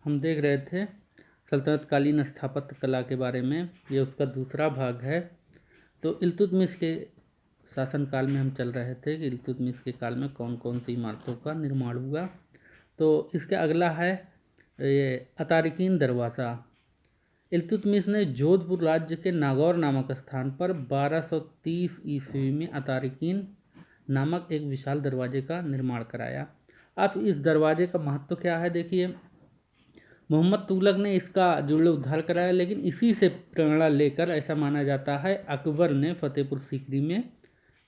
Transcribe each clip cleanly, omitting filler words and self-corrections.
हम देख रहे थे सल्तनत कालीन स्थापत्य कला के बारे में। ये उसका दूसरा भाग है। तो इल्तुतमिश के शासनकाल में हम चल रहे थे कि इल्तुतमिश के काल में कौन कौन सी इमारतों का निर्माण हुआ। तो इसका अगला है ये अतारिकीन दरवाज़ा। इल्तुतमिश ने जोधपुर राज्य के नागौर नामक स्थान पर 1230 ईस्वी में अतारिकीन नामक एक विशाल दरवाजे का निर्माण कराया। अब इस दरवाजे का महत्व क्या है देखिए। मोहम्मद तुगलक ने इसका जीर्णोद्धार कराया, लेकिन इसी से प्रेरणा लेकर ऐसा माना जाता है अकबर ने फतेहपुर सीकरी में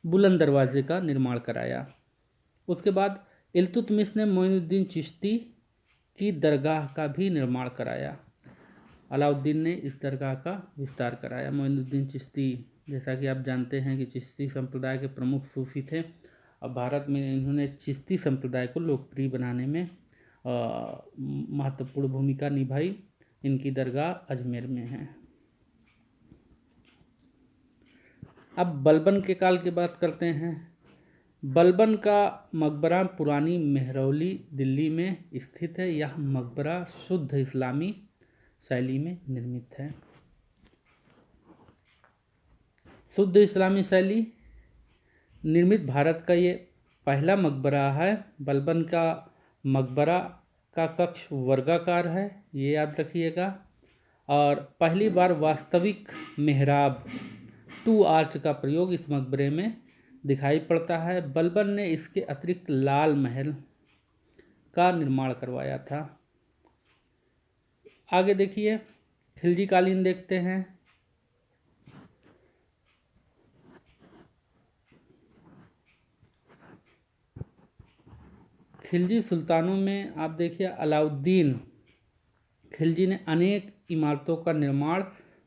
बुलंद दरवाजे का निर्माण कराया। उसके बाद इल्तुतमिश ने मोइनुद्दीन चिश्ती की दरगाह का भी निर्माण कराया। अलाउद्दीन ने इस दरगाह का विस्तार कराया। मोइनुद्दीन चिश्ती, जैसा कि आप जानते हैं कि चिश्ती संप्रदाय के प्रमुख सूफी थे और भारत में इन्होंने चिश्ती संप्रदाय को लोकप्रिय बनाने में महत्वपूर्ण भूमिका निभाई। इनकी दरगाह अजमेर में है। अब बलबन के काल की बात करते हैं। बलबन का मकबरा पुरानी मेहरौली दिल्ली में स्थित है। यह मकबरा शुद्ध इस्लामी शैली में निर्मित है। शुद्ध इस्लामी शैली निर्मित भारत का ये पहला मकबरा है। बलबन का मकबरा का कक्ष वर्गाकार है, ये याद रखिएगा। और पहली बार वास्तविक मेहराब 2 आर्च का प्रयोग इस मकबरे में दिखाई पड़ता है। बलबन ने इसके अतिरिक्त लाल महल का निर्माण करवाया था। आगे देखिए, खिलजी कालीन देखते हैं। खिलजी सुल्तानों में आप देखिए, अलाउद्दीन खिलजी ने अनेक इमारतों का निर्माण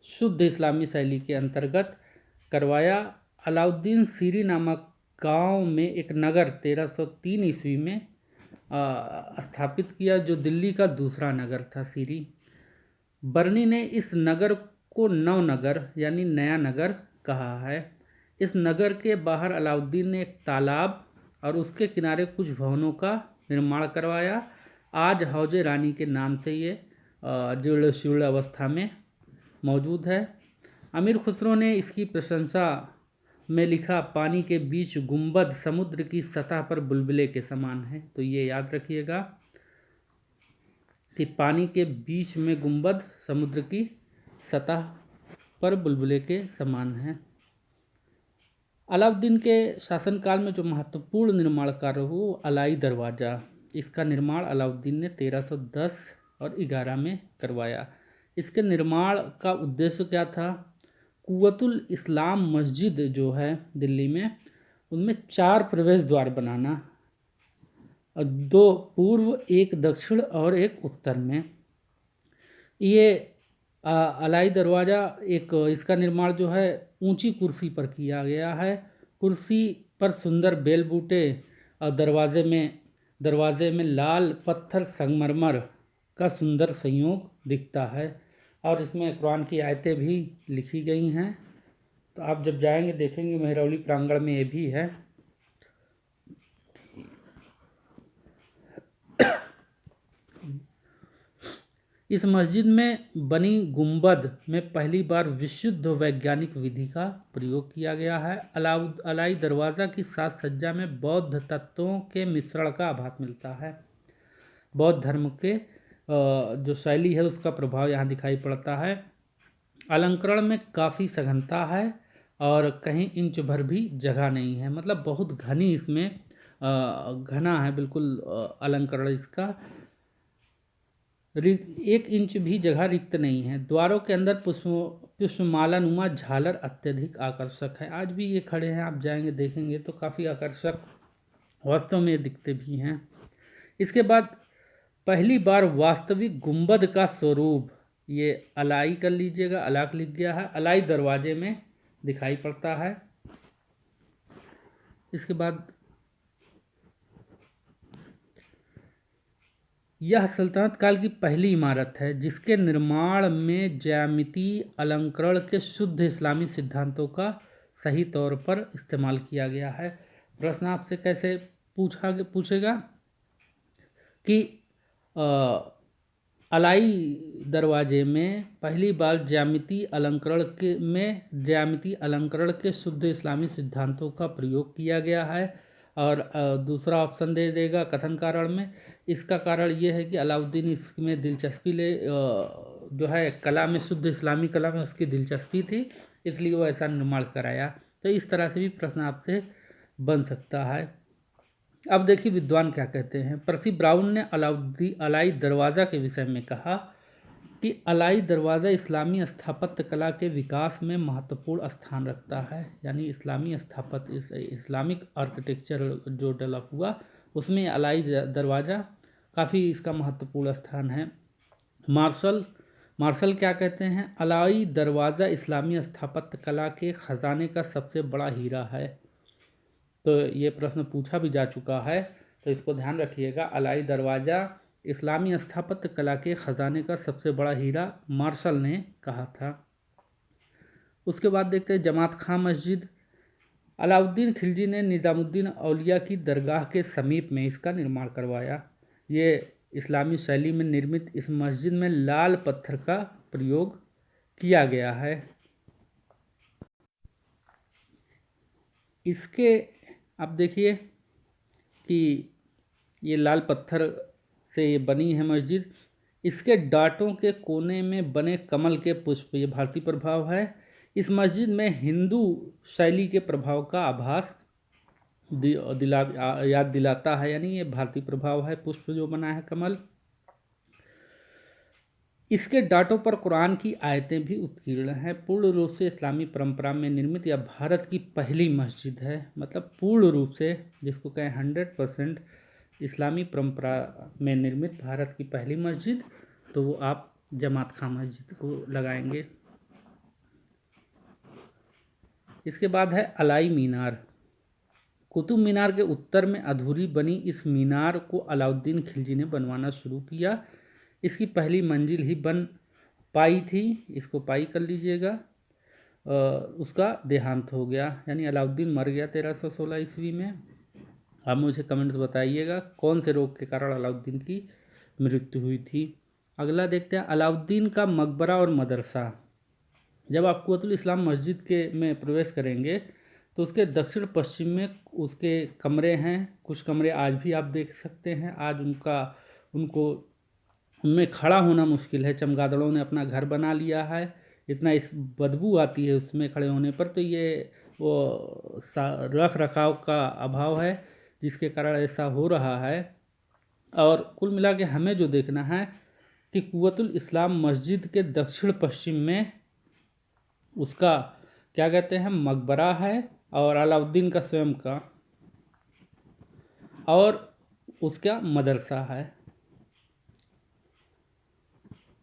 शुद्ध इस्लामी शैली के अंतर्गत करवाया। अलाउद्दीन सीरी नामक गांव में एक नगर 1303 ईस्वी में स्थापित किया, जो दिल्ली का दूसरा नगर था। सीरी बर्नी ने इस नगर को नवनगर यानी नया नगर कहा है। इस नगर के बाहर अलाउद्दीन ने एक तालाब और उसके किनारे कुछ भवनों का निर्माण करवाया। आज हौजे रानी के नाम से ये जीर्ण शीर्ण अवस्था में मौजूद है। अमीर खुसरो ने इसकी प्रशंसा में लिखा, पानी के बीच गुंबद समुद्र की सतह पर बुलबुले के समान है। तो ये याद रखिएगा कि पानी के बीच में गुंबद समुद्र की सतह पर बुलबुले के समान है। अलाउद्दीन के शासनकाल में जो महत्वपूर्ण निर्माण कार्य हुआ, अलाई दरवाज़ा। इसका निर्माण अलाउद्दीन ने 1310 और 11 में करवाया। इसके निर्माण का उद्देश्य क्या था? कुव्वतुल इस्लाम मस्जिद जो है दिल्ली में, उनमें 4 प्रवेश द्वार बनाना, 2 पूर्व, 1 दक्षिण और 1 उत्तर में। ये अलाई दरवाज़ा इसका निर्माण जो है ऊंची कुर्सी पर किया गया है। कुर्सी पर सुंदर बेल बूटे और दरवाजे में लाल पत्थर संगमरमर का सुंदर संयोग दिखता है और इसमें कुरान की आयतें भी लिखी गई हैं। तो आप जब जाएंगे देखेंगे मेहरौली प्रांगण में ये भी है। इस मस्जिद में बनी गुंबद में पहली बार विशुद्ध वैज्ञानिक विधि का प्रयोग किया गया है। अलाई दरवाज़ा की साज सज्जा में बौद्ध तत्वों के मिश्रण का आभास मिलता है। बौद्ध धर्म के जो शैली है उसका प्रभाव यहाँ दिखाई पड़ता है। अलंकरण में काफ़ी सघनता है और कहीं इंच भर भी जगह नहीं है, मतलब बहुत घनी इसमें घना है बिल्कुल अलंकरण इसका। 1 इंच भी जगह रिक्त नहीं है। द्वारों के अंदर पुष्पमाला नुमा झालर अत्यधिक आकर्षक है। आज भी ये खड़े हैं, आप जाएंगे देखेंगे तो काफ़ी आकर्षक वास्तव में दिखते भी हैं। इसके बाद पहली बार वास्तविक गुंबद का स्वरूप, ये अलाई कर लीजिएगा, अलाक लिख गया है, अलाई दरवाजे में दिखाई पड़ता है। इसके बाद यह सल्तनत काल की पहली इमारत है जिसके निर्माण में ज्यामितीय अलंकरण के शुद्ध इस्लामी सिद्धांतों का सही तौर पर इस्तेमाल किया गया है। प्रश्न आपसे कैसे पूछेगा कि अलाई दरवाजे में पहली बार ज्यामिति अलंकरण के शुद्ध इस्लामी सिद्धांतों का प्रयोग किया गया है। और दूसरा ऑप्शन दे देगा कथन कारण में। इसका कारण ये है कि अलाउद्दीन इसमें दिलचस्पी जो है कला में, शुद्ध इस्लामी कला में उसकी दिलचस्पी थी, इसलिए वो ऐसा निर्माण कराया। तो इस तरह से भी प्रश्न आपसे बन सकता है। अब देखिए विद्वान क्या कहते हैं। पर्सी ब्राउन ने अलाई दरवाज़ा के विषय में कहा कि अलाई दरवाज़ा इस्लामी स्थापत्य कला के विकास में महत्वपूर्ण स्थान रखता है। यानी इस्लामी स्थापत्य, इस्लामिक आर्किटेक्चर जो डेवलप हुआ उसमें अलाई दरवाज़ा काफ़ी इसका महत्वपूर्ण स्थान है। मार्शल क्या कहते हैं, अलाई दरवाज़ा इस्लामी स्थापत्य कला के ख़जाने का सबसे बड़ा हीरा है। तो ये प्रश्न पूछा भी जा चुका है, तो इसको ध्यान रखिएगा। अलाई दरवाज़ा इस्लामी स्थापत्य कला के ख़जाने का सबसे बड़ा हीरा मार्शल ने कहा था। उसके बाद देखते हैं जमात खां मस्जिद। अलाउद्दीन खिलजी ने निज़ामुद्दीन औलिया की दरगाह के समीप में इसका निर्माण करवाया। ये इस्लामी शैली में निर्मित इस मस्जिद में लाल पत्थर का प्रयोग किया गया है। इसके आप देखिए कि ये लाल पत्थर से ये बनी है मस्जिद। इसके डांटों के कोने में बने कमल के पुष्प, ये भारतीय प्रभाव है। इस मस्जिद में हिंदू शैली के प्रभाव का आभास याद दिलाता है, यानी ये भारतीय प्रभाव है। पुष्प जो बना है कमल, इसके डांटों पर कुरान की आयतें भी उत्कीर्ण हैं। पूर्ण रूप से इस्लामी परंपरा में निर्मित यह भारत की पहली मस्जिद है। मतलब पूर्ण रूप से, जिसको कहें 100% इस्लामी परंपरा में निर्मित भारत की पहली मस्जिद, तो वो आप जमात खां मस्जिद को लगाएंगे। इसके बाद है अलाई मीनार। कुतुब मीनार के उत्तर में अधूरी बनी इस मीनार को अलाउद्दीन खिलजी ने बनवाना शुरू किया। इसकी पहली मंजिल ही बन पाई थी, इसको पाई कर लीजिएगा। उसका देहांत हो गया, यानी अलाउद्दीन मर गया 1316 ईस्वी में। आप मुझे कमेंट्स बताइएगा कौन से रोग के कारण अलाउद्दीन की मृत्यु हुई थी। अगला देखते हैं अलाउद्दीन का मकबरा और मदरसा। जब आप कुव्वतुल इस्लाम मस्जिद के में प्रवेश करेंगे तो उसके दक्षिण पश्चिम में उसके कमरे हैं। कुछ कमरे आज भी आप देख सकते हैं। आज उनमें खड़ा होना मुश्किल है। चमगादड़ों ने अपना घर बना लिया है, इतना इस बदबू आती है उसमें खड़े होने पर। तो ये वो रख रखाव का अभाव है जिसके कारण ऐसा हो रहा है। और कुल मिला के हमें जो देखना है कि कुव्वतुल इस्लाम मस्जिद के दक्षिण पश्चिम में उसका क्या कहते हैं, मकबरा है, और अलाउद्दीन का स्वयं का, और उसका मदरसा है।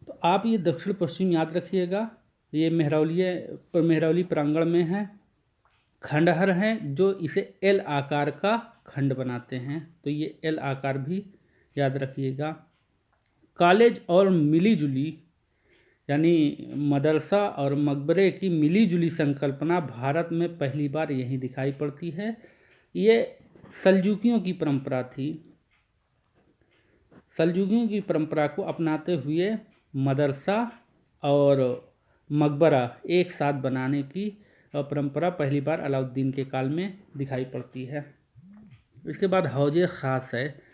तो आप ये दक्षिण पश्चिम याद रखिएगा। ये मेहरौली प्रांगण में है। खंडहर हैं जो इसे एल आकार का खंड बनाते हैं, तो ये एल आकार भी याद रखिएगा। कॉलेज और मिलीजुली, यानी मदरसा और मकबरे की मिलीजुली संकल्पना भारत में पहली बार यहीं दिखाई पड़ती है। ये सल्जूकियों की परंपरा थी। सल्जूकियों की परंपरा को अपनाते हुए मदरसा और मकबरा एक साथ बनाने की परंपरा पहली बार अलाउद्दीन के काल में दिखाई पड़ती है। इसके बाद हौजे ख़ास है।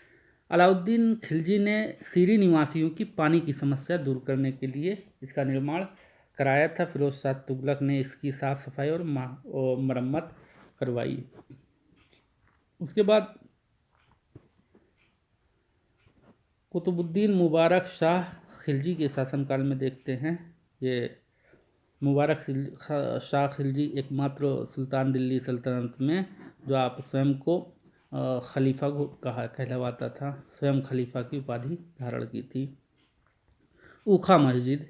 अलाउद्दीन खिलजी ने सीरी निवासियों की पानी की समस्या दूर करने के लिए इसका निर्माण कराया था। फिरोज शाह तुगलक ने इसकी साफ सफाई और मरम्मत करवाई। उसके बाद कुतुबुद्दीन मुबारक शाह खिलजी के शासनकाल में देखते हैं। ये मुबारक शाह खिलजी एकमात्र सुल्तान दिल्ली सल्तनत में जो आप स्वयं को खलीफा को कहलवाता था, स्वयं खलीफा की उपाधि धारण की थी। ऊखा मस्जिद,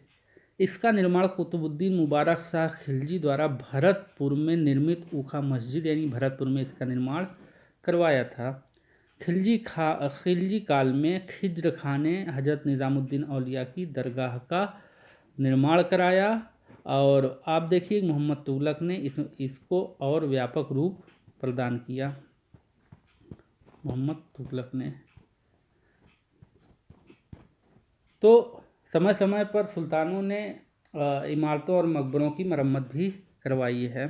इसका निर्माण कुतुबुद्दीन मुबारक शाह खिलजी द्वारा भरतपुर में निर्मित ऊखा मस्जिद, यानी भरतपुर में इसका निर्माण करवाया था। खिलजी काल में खिज्र खां ने हजरत निज़ामुद्दीन औलिया की दरगाह का निर्माण कराया। और आप देखिए मोहम्मद तुगलक ने इसको और व्यापक रूप प्रदान किया। मोहम्मद तुगलक ने तो समय समय पर सुल्तानों ने इमारतों और मकबरों की मरम्मत भी करवाई है।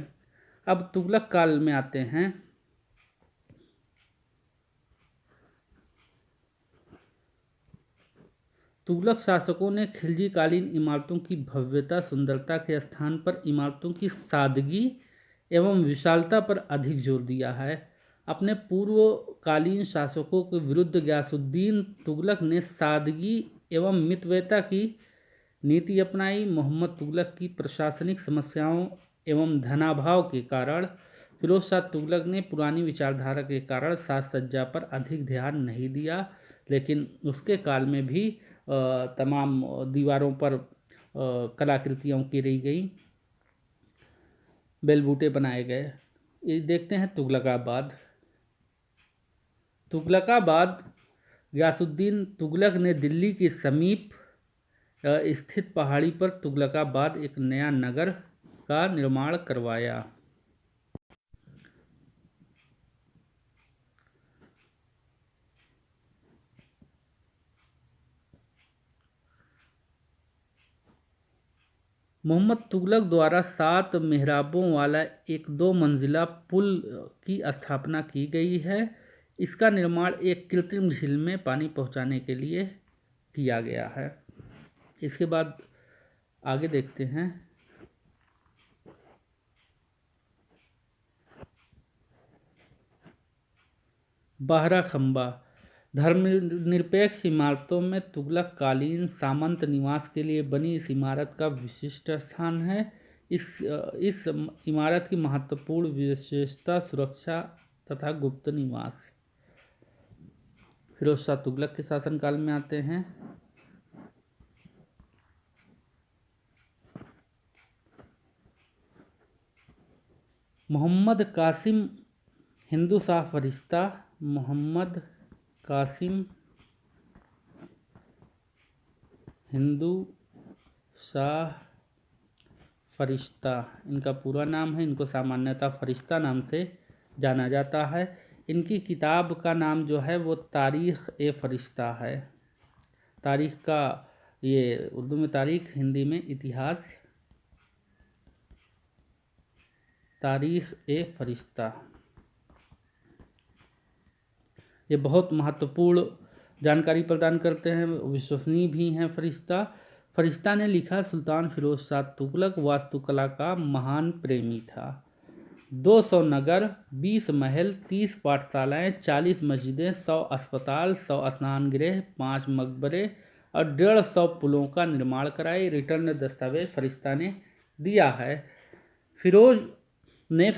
अब तुगलक काल में आते हैं। तुगलक शासकों ने खिलजी कालीन इमारतों की भव्यता सुंदरता के स्थान पर इमारतों की सादगी एवं विशालता पर अधिक जोर दिया है। अपने पूर्वकालीन शासकों के विरुद्ध गयासुद्दीन तुगलक ने सादगी एवं मितव्ययता की नीति अपनाई। मोहम्मद तुगलक की प्रशासनिक समस्याओं एवं धनाभाव के कारण फिरोज शाह तुगलक ने पुरानी विचारधारा के कारण साज सज्जा पर अधिक ध्यान नहीं दिया, लेकिन उसके काल में भी तमाम दीवारों पर कलाकृतियाँ उकेरी गई, बेलबूटे बनाए गए। ये देखते हैं तुगलकाबाद। तुगलकाबाद गयासुद्दीन तुगलक ने दिल्ली के समीप स्थित पहाड़ी पर तुगलकाबाद एक नया नगर का निर्माण करवाया। मोहम्मद तुगलक द्वारा 7 मेहराबों वाला एक 2 मंजिला पुल की स्थापना की गई है। इसका निर्माण एक कृत्रिम झील में पानी पहुंचाने के लिए किया गया है। इसके बाद आगे देखते हैं। बाहरा खंबा धर्मनिरपेक्ष इमारतों में तुगलक कालीन सामंत निवास के लिए बनी इस इमारत का विशिष्ट स्थान है। इस इमारत की महत्वपूर्ण विशेषता सुरक्षा तथा गुप्त निवास। फिरोज शाह तुगलक के शासनकाल में आते हैं। मोहम्मद कासिम हिंदू शाह फरिश्ता, मोहम्मद कासिम हिंदू शाह फरिश्ता इनका पूरा नाम है। इनको सामान्यतः फरिश्ता नाम से जाना जाता है। इनकी किताब का नाम जो है वो तारीख़ ए फरिश्ता है। तारीख़ का ये उर्दू में तारीख़, हिंदी में इतिहास। तारीख़ ए फरिश्ता ये बहुत महत्वपूर्ण जानकारी प्रदान करते हैं, विश्वसनीय भी हैं। फरिश्ता ने लिखा, सुल्तान फिरोज शाह तुगलक वास्तुकला का महान प्रेमी था। 200 नगर, 20 महल, 30 पाठशालाएँ, 40 मस्जिदें, 100 अस्पताल, 100 स्नान गृह, 5 मकबरे और 150 पुलों का निर्माण कराए। रिटर्न दस्तावेज फरिश्ता ने दिया है। फिरोज ने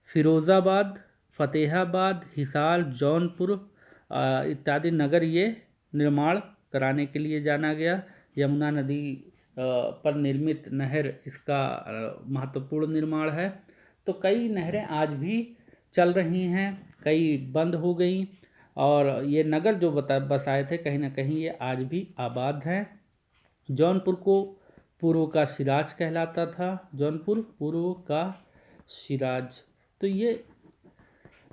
फिरोज़ाबाद, फतेहाबाद, हिसार, जौनपुर इत्यादि नगर ये निर्माण कराने के लिए जाना गया। यमुना नदी पर निर्मित नहर इसका महत्वपूर्ण निर्माण है। तो कई नहरें आज भी चल रही हैं, कई बंद हो गई, और ये नगर जो बसाए थे कहीं ना कहीं ये आज भी आबाद हैं। जौनपुर को पूर्व का सिराज कहलाता था। जौनपुर पूर्व का सिराज, तो ये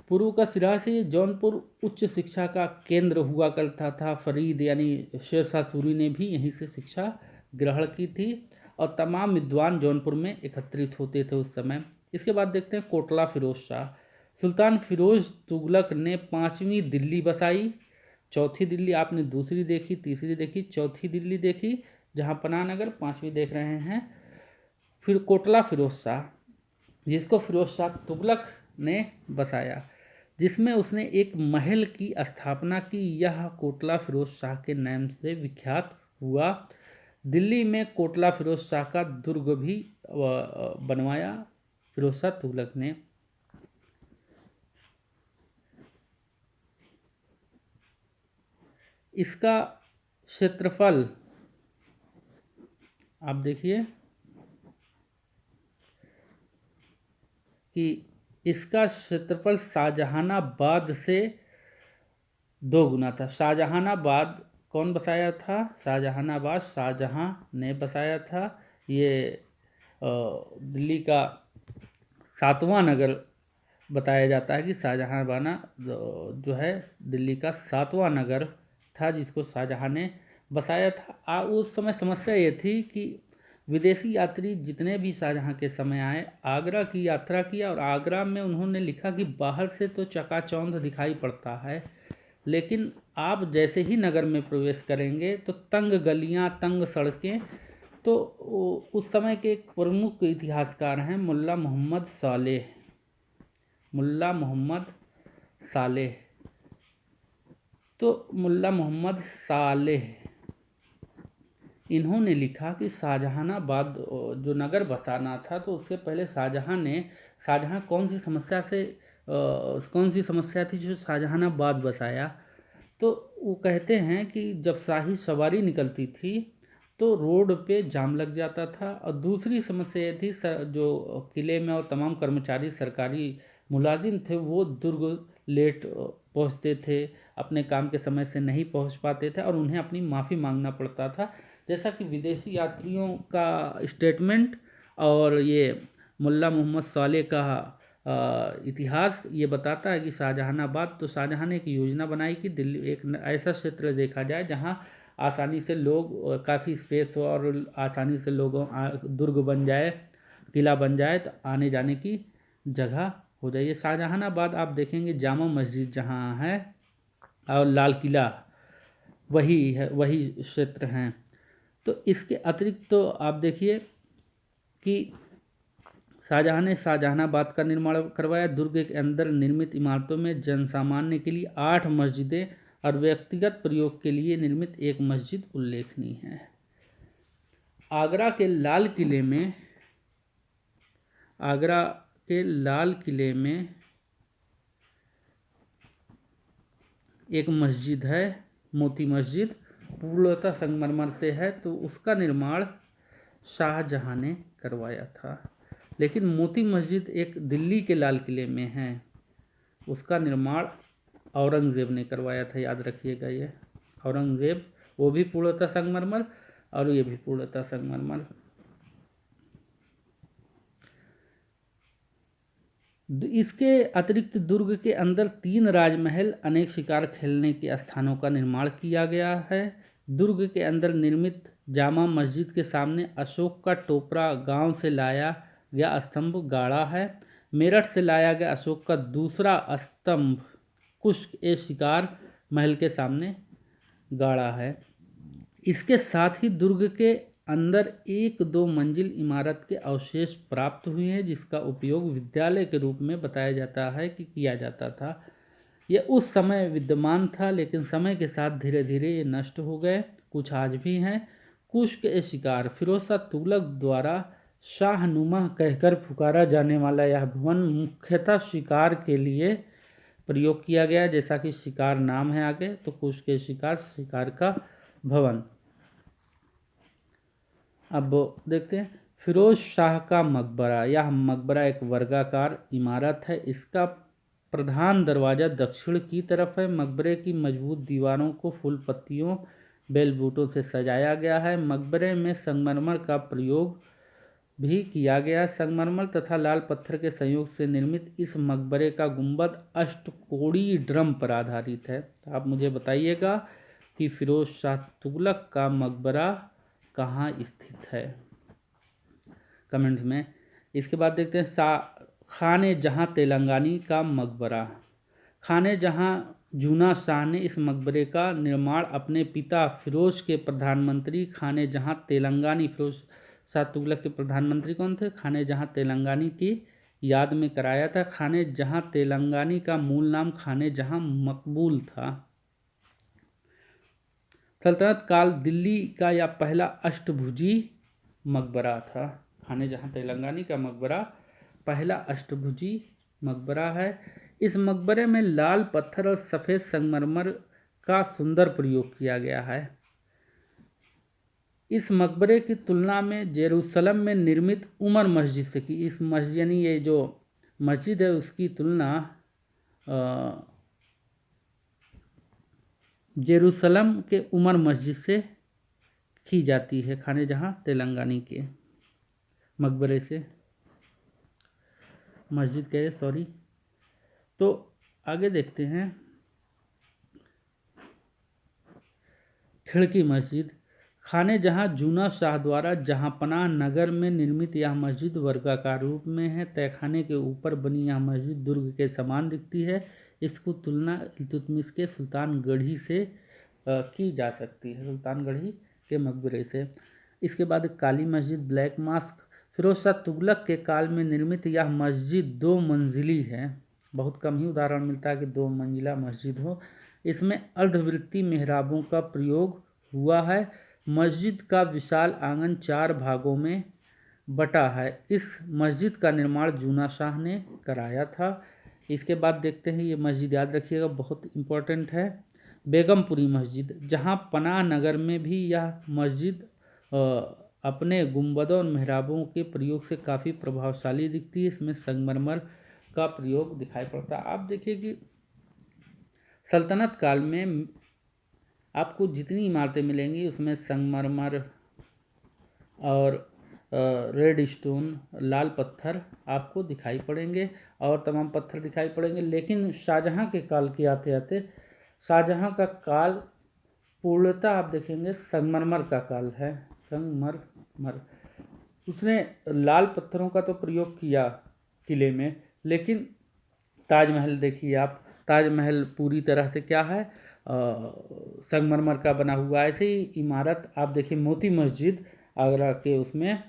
पूर्व का सिराज से ये जौनपुर उच्च शिक्षा का केंद्र हुआ करता था। फरीद यानी शेर शाह सूरी ने भी यहीं से शिक्षा ग्रहण की थी और तमाम विद्वान जौनपुर में एकत्रित होते थे उस समय। इसके बाद देखते हैं कोटला फिरोज शाह। सुल्तान फिरोज तुगलक ने 5वीं दिल्ली बसाई। चौथी दिल्ली आपने दूसरी देखी, तीसरी देखी, चौथी दिल्ली देखी जहांपनाह नगर, 5वीं देख रहे हैं। फिर कोटला फिरोज शाह, जिसको फिरोज शाह तुगलक ने बसाया, जिसमें उसने एक महल की स्थापना की। यह कोटला फिरोज शाह के नाम से विख्यात हुआ। दिल्ली में कोटला फिरोज शाह का दुर्ग भी बनवाया फिरोज शाह तुगलक ने। इसका क्षेत्रफल आप देखिए कि इसका क्षेत्रफल शाहजहानाबाद से 2 गुना था। शाहजहानाबाद कौन बसाया था? शाहजहानाबाद शाहजहां ने बसाया था। ये दिल्ली का 7वां नगर बताया जाता है कि शाहजहां जो है दिल्ली का 7वां नगर था जिसको शाहजहाँ ने बसाया था। उस समय समस्या ये थी कि विदेशी यात्री जितने भी शाहजहाँ के समय आए, आगरा की यात्रा किया और आगरा में उन्होंने लिखा कि बाहर से तो चकाचौंध दिखाई पड़ता है, लेकिन आप जैसे ही नगर में प्रवेश करेंगे तो तंग गलियां, तंग सड़कें। तो उस समय के एक प्रमुख इतिहासकार हैं मुल्ला मोहम्मद सालेह। मुल्ला मोहम्मद सालेह तो मुल्ला मोहम्मद सालेह इन्होंने लिखा कि शाहजहानाबाद जो नगर बसाना था, तो उससे पहले शाहजहाँ कौन सी समस्या थी जो शाहजहानाबाद बसाया। तो वो कहते हैं कि जब शाही सवारी निकलती थी तो रोड पे जाम लग जाता था, और दूसरी समस्या ये थी जो किले में और तमाम कर्मचारी सरकारी मुलाजिम थे वो दुर्ग लेट पहुंचते थे, अपने काम के समय से नहीं पहुंच पाते थे और उन्हें अपनी माफ़ी मांगना पड़ता था। जैसा कि विदेशी यात्रियों का स्टेटमेंट और ये मुल्ला मोहम्मद सालेह का इतिहास ये बताता है कि शाहजहाँ ने एक योजना बनाई कि दिल्ली एक ऐसा क्षेत्र देखा जाए जहाँ आसानी से लोग, काफ़ी स्पेस हो और आसानी से लोगों दुर्ग बन जाए, किला बन जाए, तो आने जाने की जगह हो जाए। ये शाहजहानाबाद आप देखेंगे जामा मस्जिद जहाँ है और लाल किला वही है, वही क्षेत्र हैं। तो इसके अतिरिक्त तो आप देखिए कि शाहजहाँ ने शाहजहानाबाद का निर्माण करवाया। दुर्ग के अंदर निर्मित इमारतों में जनसामान्य के लिए 8 मस्जिदें और व्यक्तिगत प्रयोग के लिए निर्मित एक मस्जिद उल्लेखनीय है। आगरा के लाल किले में एक मस्जिद है, मोती मस्जिद, पूर्णतः संगमरमर से है, तो उसका निर्माण शाहजहाँ ने करवाया था। लेकिन मोती मस्जिद एक दिल्ली के लाल किले में है, उसका निर्माण औरंगज़ेब ने करवाया था, याद रखिएगा। ये औरंगज़ेब, वो भी पूर्णतः संगमरमर और ये भी पूर्णतः संगमरमर। इसके अतिरिक्त दुर्ग के अंदर 3 राजमहल, अनेक शिकार खेलने के स्थानों का निर्माण किया गया है। दुर्ग के अंदर निर्मित जामा मस्जिद के सामने अशोक का टोपरा गांव से लाया गया स्तंभ गाड़ा है। मेरठ से लाया गया अशोक का दूसरा स्तंभ कुश्क-ए-शिकार महल के सामने गाड़ा है। इसके साथ ही दुर्ग के अंदर 1-2 मंजिल इमारत के अवशेष प्राप्त हुए हैं, जिसका उपयोग विद्यालय के रूप में बताया जाता है कि किया जाता था। यह उस समय विद्यमान था, लेकिन समय के साथ धीरे धीरे ये नष्ट हो गए। कुछ आज भी हैं। कुश्क-ए-शिकार फिरोज शाह तुगलक द्वारा शाहनुमा कहकर पुकारा जाने वाला यह भवन मुख्यतः शिकार के लिए प्रयोग किया गया, जैसा कि शिकार नाम है आगे, तो कुश्क-ए-शिकार शिकार का भवन। अब देखते हैं फिरोज शाह का मकबरा। यह मकबरा एक वर्गाकार इमारत है। इसका प्रधान दरवाज़ा दक्षिण की तरफ है। मकबरे की मजबूत दीवारों को फूल पत्तियों, बेल बूटों से सजाया गया है। मकबरे में संगमरमर का प्रयोग भी किया गया। संगमरमर तथा लाल पत्थर के संयोग से निर्मित इस मकबरे का गुंबद अष्टकोणीय ड्रम पर आधारित है। तो आप मुझे बताइएगा कि फिरोज शाह तुगलक का मकबरा कहाँ स्थित है, कमेंट्स में। इसके बाद देखते हैं खाने जहाँ तेलंगानी का मकबरा। खाने जहाँ जूना शाह ने इस मकबरे का निर्माण अपने पिता फिरोज के प्रधानमंत्री खाने जहाँ तेलंगानी, फिरोज शाह तुगलक के प्रधानमंत्री कौन थे? खाने जहाँ तेलंगानी की याद में कराया था। खाने जहाँ तेलंगानी का मूल नाम खाने जहाँ मकबूल था। सल्तनत काल दिल्ली का यह पहला अष्टभुजी मकबरा था। खाने जहाँ तेलंगानी का मकबरा पहला अष्टभुजी मकबरा है। इस मकबरे में लाल पत्थर और सफ़ेद संगमरमर का सुंदर प्रयोग किया गया है। इस मकबरे की तुलना में जेरूसलम में निर्मित उमर मस्जिद से की। इस मस्जिद यानी ये जो मस्जिद है उसकी तुलना जेरूसलम के उमर मस्जिद से की जाती है, खाने जहाँ तेलंगानी के मकबरे से, मस्जिद के सॉरी। तो आगे देखते हैं खिड़की मस्जिद खाने जहां जूना शाह द्वारा जहांपनाह नगर में निर्मित यह मस्जिद वर्गाकार रूप में है। तहखाने के ऊपर बनी यह मस्जिद दुर्ग के समान दिखती है। इसको तुलना इल्तुतमिश के सुल्तानगढ़ी से की जा सकती है, सुल्तानगढ़ी के मकबरे से। इसके बाद काली मस्जिद ब्लैक मॉस्क फिरोज शाह तुगलक के काल में निर्मित यह मस्जिद 2 मंजिली है। बहुत कम ही उदाहरण मिलता है कि 2 मंजिला मस्जिद हो। इसमें अर्धवृत्तीय मेहराबों का प्रयोग हुआ है। मस्जिद का विशाल आंगन 4 भागों में बटा है। इस मस्जिद का निर्माण जूना शाह ने कराया था। इसके बाद देखते हैं, ये मस्जिद याद रखिएगा, बहुत इम्पोर्टेंट है, बेगमपुरी मस्जिद। जहां पनाह नगर में भी यह मस्जिद अपने गुंबदों और मेहराबों के प्रयोग से काफ़ी प्रभावशाली दिखती है। इसमें संगमरमर का प्रयोग दिखाई पड़ता है। आप देखिए कि सल्तनत काल में आपको जितनी इमारतें मिलेंगी उसमें संगमरमर और रेड स्टोन, लाल पत्थर आपको दिखाई पड़ेंगे और तमाम पत्थर दिखाई पड़ेंगे। लेकिन शाहजहां के काल के आते आते शाहजहां का काल पूर्णतः आप देखेंगे संगमरमर का काल है। संगमरमर, उसने लाल पत्थरों का तो प्रयोग किया किले में, लेकिन ताजमहल देखिए आप, ताजमहल पूरी तरह से क्या है, संगमरमर का बना हुआ। ऐसे ही इमारत आप देखिए मोती मस्जिद आगरा के उसमें,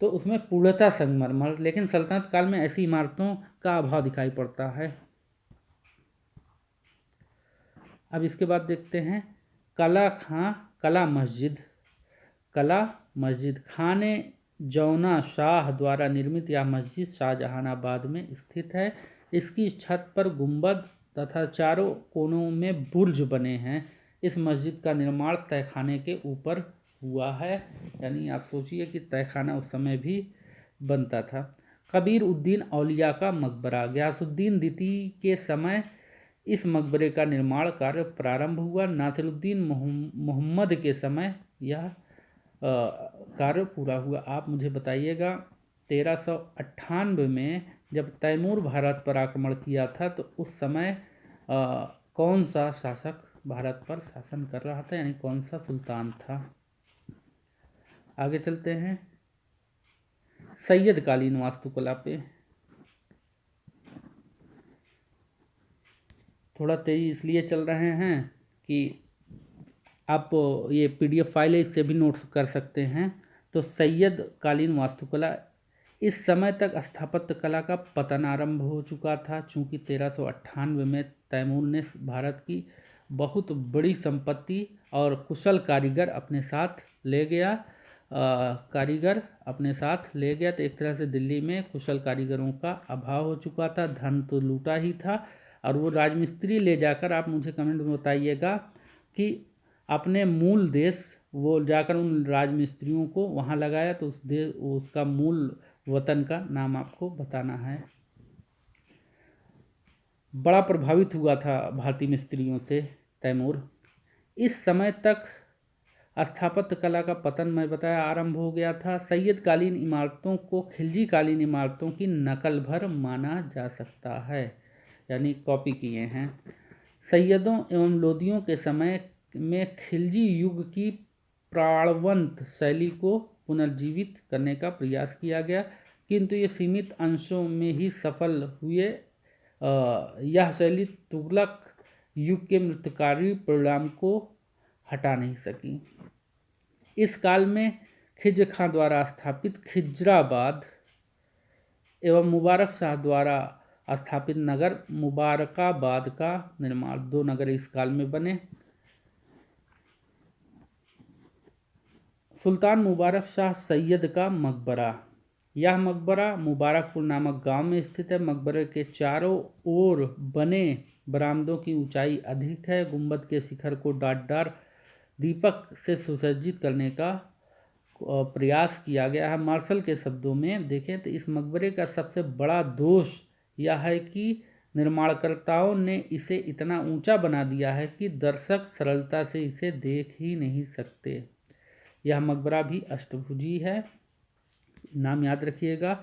तो उसमें पूर्णतः संगमरमर। लेकिन सल्तनत काल में ऐसी इमारतों का अभाव दिखाई पड़ता है। अब इसके बाद देखते हैं कला मस्जिद। कला मस्जिद खाने जौना शाह द्वारा निर्मित यह मस्जिद शाहजहानाबाद में स्थित है। इसकी छत पर गुंबद तथा चारों कोनों में बुर्ज बने हैं। इस मस्जिद का निर्माण तहखाने के ऊपर हुआ है। यानी आप सोचिए कि तहखाना उस समय भी बनता था। कबीर उद्दीन औलिया का मकबरा। गयासुद्दीन द्वितीय के समय इस मकबरे का निर्माण कार्य प्रारंभ हुआ। नासिरुद्दीन मोहम्मद के समय यह कार्य पूरा हुआ। आप मुझे बताइएगा 1398 में जब तैमूर भारत पर आक्रमण किया था तो उस समय कौन सा शासक भारत पर शासन कर रहा था, यानी कौन सा सुल्तान था। आगे चलते हैं सैयद कालीन वास्तुकला पे। थोड़ा तेजी इसलिए चल रहे हैं कि आप ये PDF फाइल है, इससे भी नोट्स कर सकते हैं। तो सैयद कालीन वास्तुकला, इस समय तक स्थापत्य कला का पतन आरंभ हो चुका था। चूँकि 1398 में तैमूर ने भारत की बहुत बड़ी संपत्ति और कुशल कारीगर अपने साथ ले गया, तो एक तरह से दिल्ली में कुशल कारीगरों का अभाव हो चुका था। धन तो लूटा ही था और वो राजमिस्त्री ले जाकर, आप मुझे कमेंट में बताइएगा कि अपने मूल देश वो जाकर उन राजमिस्त्रियों को वहाँ लगाया, तो उस देश उसका मूल वतन का नाम आपको बताना है। बड़ा प्रभावित हुआ था भारतीय मिस्त्रियों से तैमूर। इस समय तक स्थापत्य कला का पतन मैं बताया आरंभ हो गया था। सैयद कालीन इमारतों को खिलजी कालीन इमारतों की नकल भर माना जा सकता है, यानी कॉपी किए हैं। सैयदों एवं लोदियों के समय में खिलजी युग की प्राणवंत शैली को पुनर्जीवित करने का प्रयास किया गया, किंतु ये सीमित अंशों में ही सफल हुए। यह शैली तुगलक युग के मृतकारी परिणाम को हटा नहीं सकी। इस काल में खिज्र खां द्वारा स्थापित खिजराबाद एवं मुबारक शाह द्वारा स्थापित नगर मुबारकाबाद का निर्माण, 2 नगर इस काल में बने। सुल्तान मुबारक शाह सैयद का मकबरा। यह मकबरा मुबारकपुर नामक गांव में स्थित है। मकबरे के चारों ओर बने बरामदों की ऊंचाई अधिक है। गुंबद के शिखर को डाटदार दीपक से सुसज्जित करने का प्रयास किया गया है। मार्शल के शब्दों में देखें तो इस मकबरे का सबसे बड़ा दोष यह है कि निर्माणकर्ताओं ने इसे इतना ऊंचा बना दिया है कि दर्शक सरलता से इसे देख ही नहीं सकते। यह मकबरा भी अष्टभुजी है, नाम याद रखिएगा।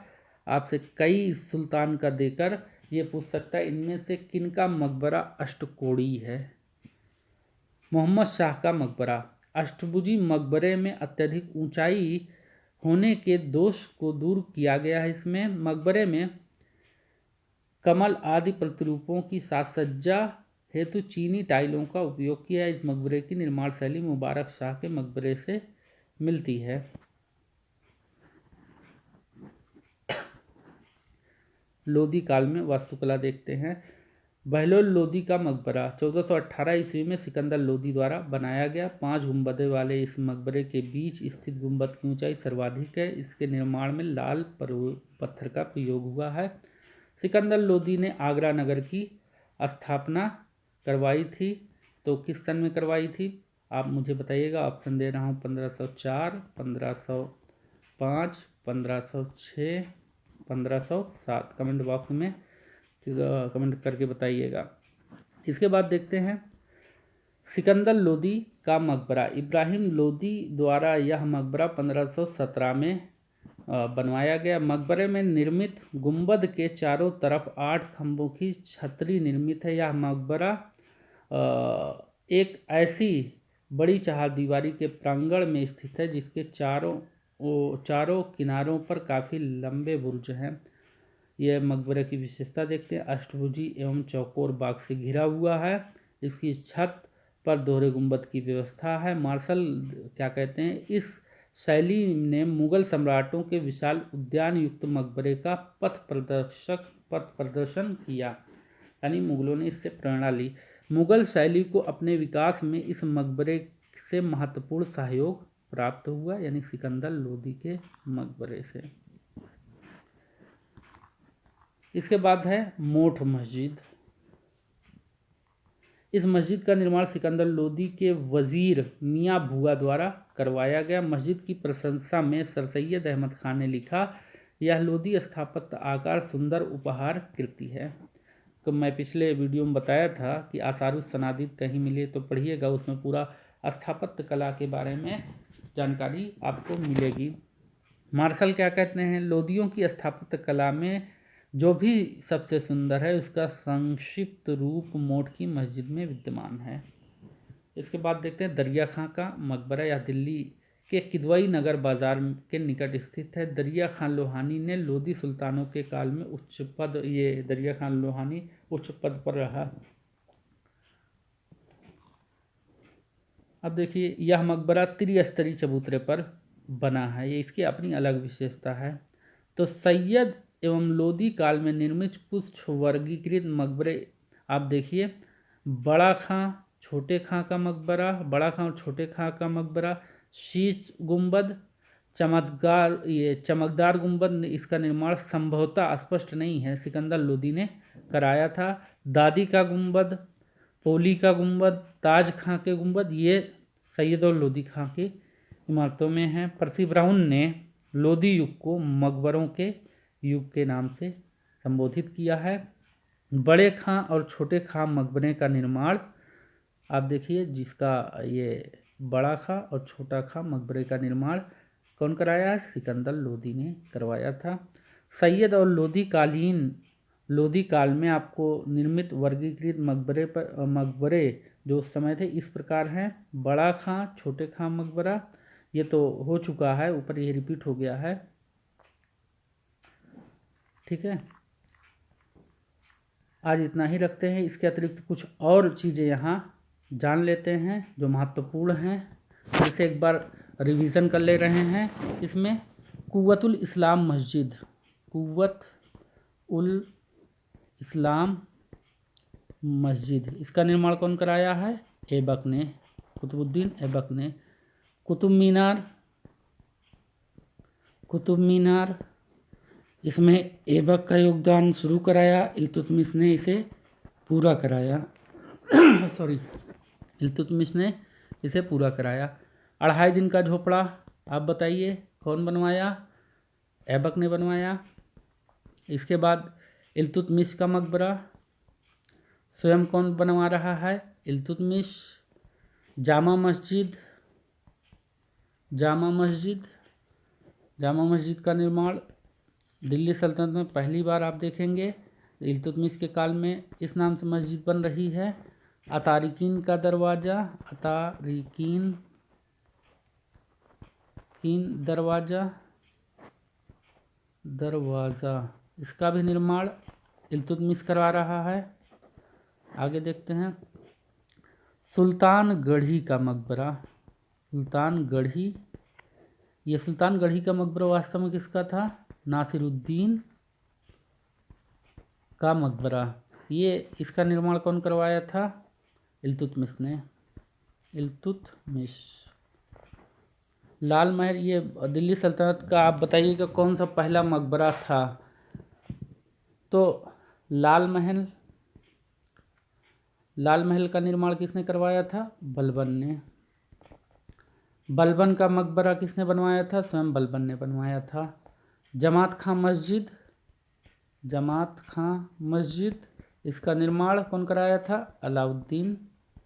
आपसे कई सुल्तान का देकर ये पूछ सकता है इनमें से किनका मकबरा अष्टकोणीय है। मोहम्मद शाह का मकबरा। अष्टभुजी मकबरे में अत्यधिक ऊंचाई होने के दोष को दूर किया गया है। इसमें मकबरे में कमल आदि प्रतिरूपों की साज सज्जा हेतु चीनी टाइलों का उपयोग किया। इस मकबरे की निर्माण शैली मुबारक शाह के मकबरे से मिलती है। लोदी काल में वास्तुकला देखते हैं। बहलोल लोदी का मकबरा 1418 ईस्वी में सिकंदर लोदी द्वारा बनाया गया। 5 गुंबदों वाले इस मकबरे के बीच स्थित गुंबद की ऊंचाई सर्वाधिक है। इसके निर्माण में लाल पत्थर का प्रयोग हुआ है। सिकंदर लोदी ने आगरा नगर की स्थापना करवाई थी। तो किस सन में करवाई थी आप मुझे बताइएगा। ऑप्शन दे रहा हूँ 1504, 1505, 1506, 1507। कमेंट बॉक्स में कमेंट करके बताइएगा। इसके बाद देखते हैं सिकंदर लोदी का मकबरा। इब्राहिम लोदी द्वारा यह मकबरा 1517 में बनवाया गया। मकबरे में निर्मित गुंबद के चारों तरफ 8 खंभों की छतरी निर्मित है। यह मकबरा एक ऐसी बड़ी चहारदीवारी के प्रांगण में स्थित है जिसके चारों किनारों पर काफ़ी लंबे बुर्ज हैं। यह मकबरे की विशेषता देखते हैं। अष्टभुजी एवं चौकोर बाग से घिरा हुआ है। इसकी छत पर दोहरे गुंबद की व्यवस्था है। मार्शल क्या कहते हैं, इस शैली ने मुगल सम्राटों के विशाल उद्यान युक्त मकबरे का पथ प्रदर्शन किया, यानी मुगलों ने इससे प्रेरणा ली। मुगल शैली को अपने विकास में इस मकबरे से महत्वपूर्ण सहयोग प्राप्त हुआ, यानी सिकंदर लोदी के मकबरे से। इसके बाद है मोठ मस्जिद। इस मस्जिद का निर्माण सिकंदर लोदी के वजीर मियाँ भूआ द्वारा करवाया गया। मस्जिद की प्रशंसा में सर सैयद अहमद खान ने लिखा, यह लोदी स्थापत्य आकार सुंदर उपहार कृति है। तो मैं पिछले वीडियो में बताया था कि आसारुस सनादित कहीं मिले तो पढ़िएगा, उसमें पूरा स्थापत्य कला के बारे में जानकारी आपको मिलेगी। मार्शल क्या कहते हैं, लोदियों की स्थापत्य कला में जो भी सबसे सुंदर है उसका संक्षिप्त रूप मोठ की मस्जिद में विद्यमान है। इसके बाद देखते हैं दरिया खां का मकबरा। यह दिल्ली के किदवई नगर बाजार के निकट स्थित है। दरिया खान लोहानी ने लोदी सुल्तानों के काल में दरिया खान लोहानी उच्च पद पर रहा। अब देखिए यह मकबरा त्रिस्तरीय चबूतरे पर बना है, ये इसकी अपनी अलग विशेषता है। तो सैयद एवं लोदी काल में निर्मित कुछ वर्गीकृत मकबरे आप देखिए, बड़ा खां छोटे खां का मकबरा, बड़ा खां और छोटे खां का मकबरा, शीश गुंबद, चमकदार गुंबद। इसका निर्माण संभवतः स्पष्ट नहीं है, सिकंदर लोदी ने कराया था। दादी का गुंबद, पोली का गुंबद, ताज खां के गुंबद, ये सैयद और लोदी खां की इमारतों में हैं। पर्सी ब्राउन ने लोदी युग को मकबरों के युग के नाम से संबोधित किया है। बड़े खां और छोटे खां मकबरे का निर्माण आप देखिए, जिसका ये बड़ा खां और छोटा खां मकबरे का निर्माण कौन कराया है, सिकंदर लोदी ने करवाया था। सैयद और लोदी काल में आपको निर्मित वर्गीकृत मकबरे जो उस समय थे इस प्रकार हैं। बड़ा खां छोटे खां मकबरा, ये तो हो चुका है, ऊपर ये रिपीट हो गया है, ठीक है। आज इतना ही रखते हैं। इसके अतिरिक्त कुछ और चीज़ें यहाँ जान लेते हैं जो महत्वपूर्ण हैं, जैसे एक बार रिवीजन कर ले रहे हैं। इसमें कुव्वतुल इस्लाम मस्जिद, कुव्वत उल इस्लाम मस्जिद, इसका निर्माण कौन कराया है, ऐबक ने, कुतुबुद्दीन ऐबक ने। कुतुब मीनार, इसमें ऐबक का योगदान शुरू कराया, इल्तुतमिश ने इसे पूरा कराया इल्तुतमिश ने इसे पूरा कराया। 2.5 दिन का झोपड़ा आप बताइए कौन बनवाया, ऐबक ने बनवाया। इसके बाद इल्तुतमिश का मकबरा स्वयं कौन बनवा रहा है, इल्तुतमिश। जामा मस्जिद का निर्माण दिल्ली सल्तनत में पहली बार आप देखेंगे, इल्तुतमिश के काल में इस नाम से मस्जिद बन रही है। अतारिकीन का दरवाज़ा, अतारिकीन तस्कीन दरवाज़ा इसका भी निर्माण इल्तुतमिश करवा रहा है। आगे देखते हैं सुल्तानगढ़ी का मकबरा। सुल्तानगढ़ी का मकबरा वास्तव में किसका था? नासिरुद्दीन का मकबरा। ये इसका निर्माण कौन करवाया था? इल्तुतमिश ने। इल्तुतमिश। लाल महल, ये दिल्ली सल्तनत का आप बताइएगा कौन सा पहला मकबरा था? तो लाल महल का निर्माण किसने करवाया था? बलबन ने। बलबन का मकबरा किसने बनवाया था? स्वयं बलबन ने बनवाया था। जमात खां मस्जिद इसका निर्माण कौन कराया था? अलाउद्दीन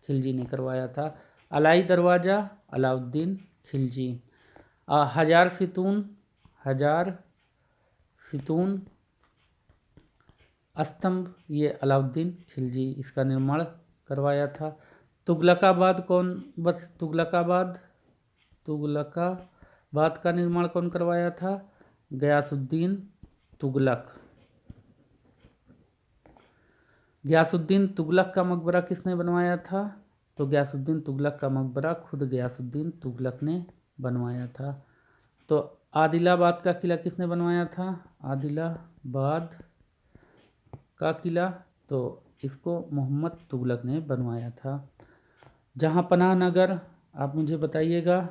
खिलजी ने करवाया था। अलाई दरवाज़ा अलाउद्दीन खिलजी। हजार सितून स्तंभ ये अलाउद्दीन खिलजी इसका निर्माण करवाया था। तुगलकाबाद का निर्माण कौन करवाया था? गयासुद्दीन तुगलक का मकबरा किसने बनवाया था? तो गयासुद्दीन तुगलक का मकबरा खुद गयासुद्दीन तुगलक ने बनवाया था। तो आदिलाबाद का किला किसने बनवाया था? आदिलाबाद का किला तो इसको मोहम्मद तुगलक ने बनवाया था। जहांपनाह नगर, आप मुझे बताइएगा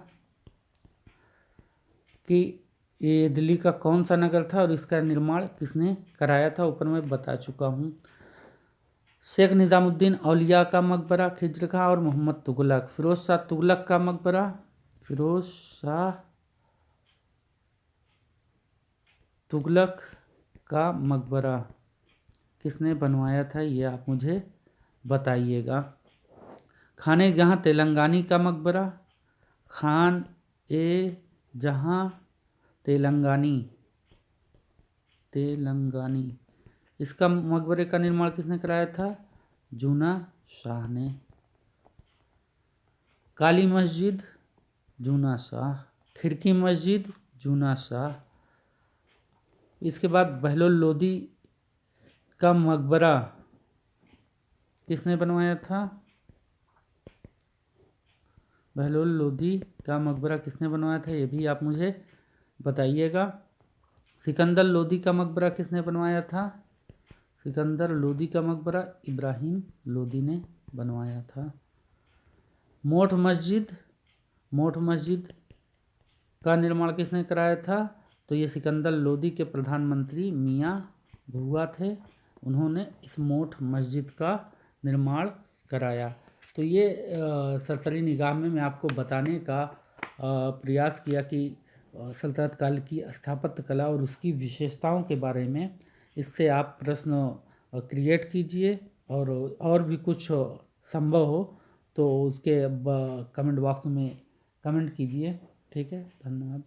कि ये दिल्ली का कौन सा नगर था और इसका निर्माण किसने कराया था? ऊपर मैं बता चुका हूँ। शेख निज़ामुद्दीन औलिया का मकबरा खिज्र खां और मोहम्मद तुगलक। फिरोज शाह तुगलक का मकबरा किसने बनवाया था? ये आप मुझे बताइएगा। खाने जहां तेलंगानी का मकबरा खान ए जहां तेलंगानी इसका मकबरे का निर्माण किसने कराया था? जूना शाह ने। काली मस्जिद जूना शाह। खिड़की मस्जिद जूना शाह। इसके बाद बहलोल लोदी का मकबरा किसने बनवाया था? बहलोल लोदी का मकबरा किसने बनवाया था? ये भी आप मुझे बताइएगा। सिकंदर लोदी का मकबरा किसने बनवाया था? सिकंदर लोदी का मकबरा इब्राहिम लोदी ने बनवाया था। मोठ मस्जिद का निर्माण किसने कराया था? तो ये सिकंदर लोदी के प्रधानमंत्री मियाँ भुआ थे, उन्होंने इस मोठ मस्जिद का निर्माण कराया। तो ये सरसरी निगाह में मैं आपको बताने का प्रयास किया कि सल्तनत काल की स्थापत्य कला और उसकी विशेषताओं के बारे में। इससे आप प्रश्न क्रिएट कीजिए और भी कुछ संभव हो तो उसके कमेंट बॉक्स में कमेंट कीजिए। ठीक है, धन्यवाद।